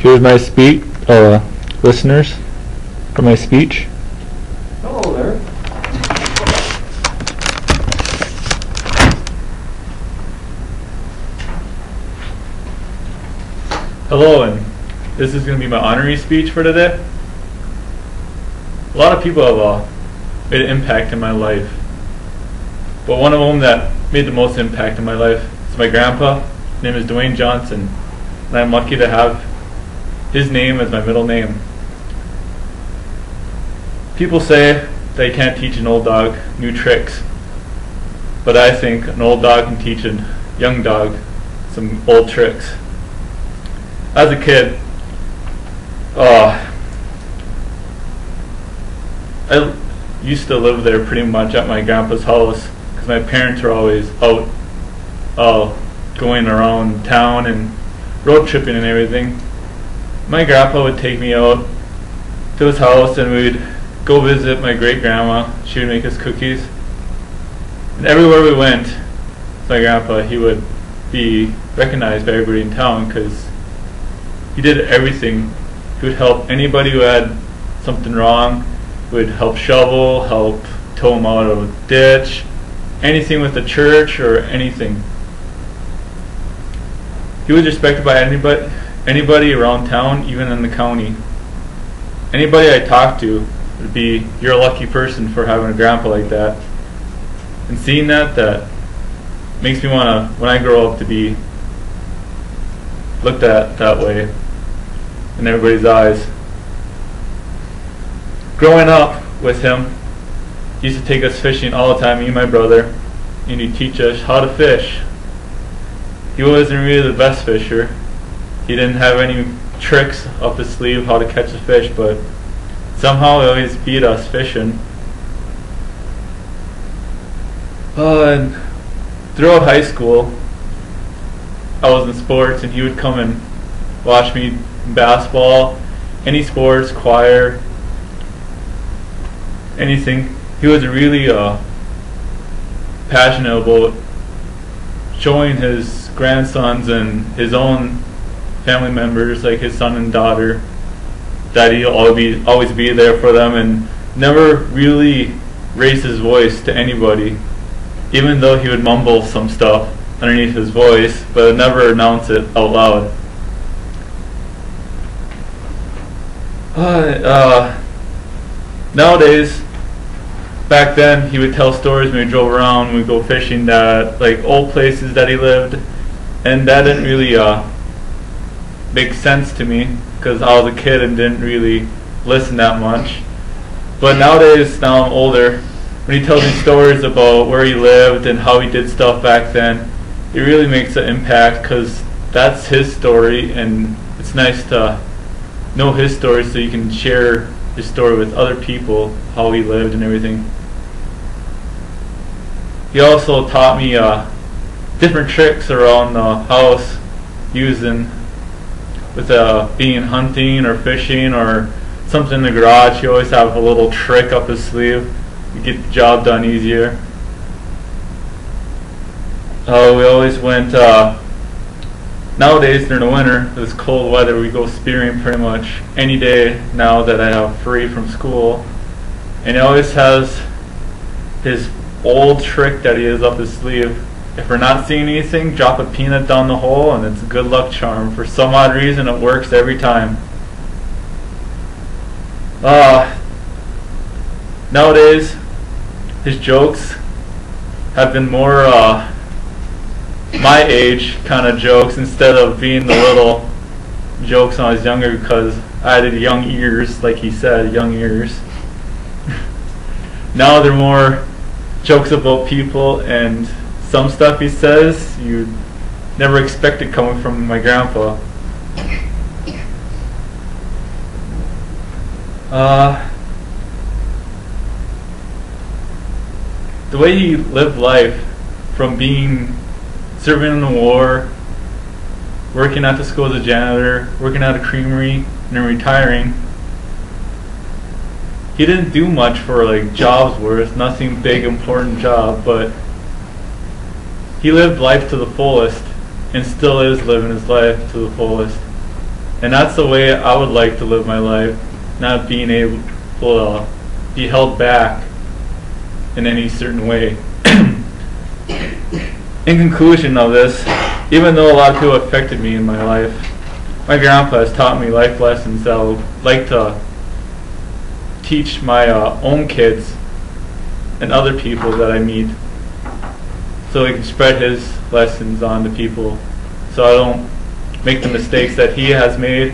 Here's my speech, listeners, for my speech. Hello there. Hello, and this is going to be my honorary speech for today. A lot of people have made an impact in my life, but one of them that made the most impact in my life is my grandpa. His name is Dwayne Johnson, and I'm lucky to have his name as my middle name. People say that you can't teach an old dog new tricks, but I think an old dog can teach a young dog some old tricks. As a kid, I used to live there pretty much at my grandpa's house because my parents were always out going around town and road tripping and everything. My grandpa would take me out to his house and we'd go visit my great grandma. She would make us cookies. And everywhere we went, my grandpa, he would be recognized by everybody in town because he did everything. He would help anybody who had something wrong. He would help shovel, help tow them out of a ditch, anything with the church or anything. He was respected by anybody around town, even in the county. Anybody I talked to would be, you're a lucky person for having a grandpa like that. And seeing that makes me want to, when I grow up, to be looked at that way in everybody's eyes. Growing up with him, he used to take us fishing all the time, me and my brother, and he'd teach us how to fish. He wasn't really the best fisher. He didn't have any tricks up his sleeve how to catch a fish, but somehow he always beat us fishing. And throughout high school, I was in sports, and he would come and watch me in basketball, any sports, choir, anything. He was really passionate about showing his grandsons and his own family members, like his son and daughter, that he'll always be there for them and never really raise his voice to anybody, even though he would mumble some stuff underneath his voice, but never announce it out loud. Nowadays, back then he would tell stories when we drove around, we'd go fishing, that like old places that he lived, and that didn't really make sense to me because I was a kid and didn't really listen that much. But nowadays, now I'm older, when he tells me stories about where he lived and how he did stuff back then, it really makes an impact because that's his story, and it's nice to know his story so you can share his story with other people, how he lived and everything. He also taught me different tricks around the house, using with being hunting or fishing or something in the garage. He always have a little trick up his sleeve to get the job done easier. We always went, nowadays during the winter, this cold weather, we go spearing pretty much any day now that I have free from school. And he always has his old trick that he has up his sleeve. If we're not seeing anything, drop a peanut down the hole and it's a good luck charm. For some odd reason, it works every time. Nowadays, his jokes have been more my age kind of jokes instead of being the little jokes when I was younger, because I had young ears, like he said, young ears. Now they're more jokes about people, and some stuff he says you never expected coming from my grandpa. The way he lived life, from serving in the war, working at the school as a janitor, working at a creamery, and then retiring. He didn't do much for like jobs worth, nothing big important job, but he lived life to the fullest and still is living his life to the fullest. And that's the way I would like to live my life, not being able to be held back in any certain way. In conclusion of this, even though a lot of people affected me in my life, my grandpa has taught me life lessons that I would like to teach my own kids and other people that I meet, so he can spread his lessons on to people, so I don't make the mistakes that he has made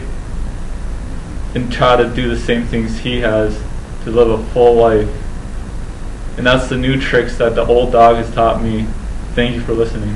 and try to do the same things he has to live a full life. And that's the new tricks that the old dog has taught me. Thank you for listening.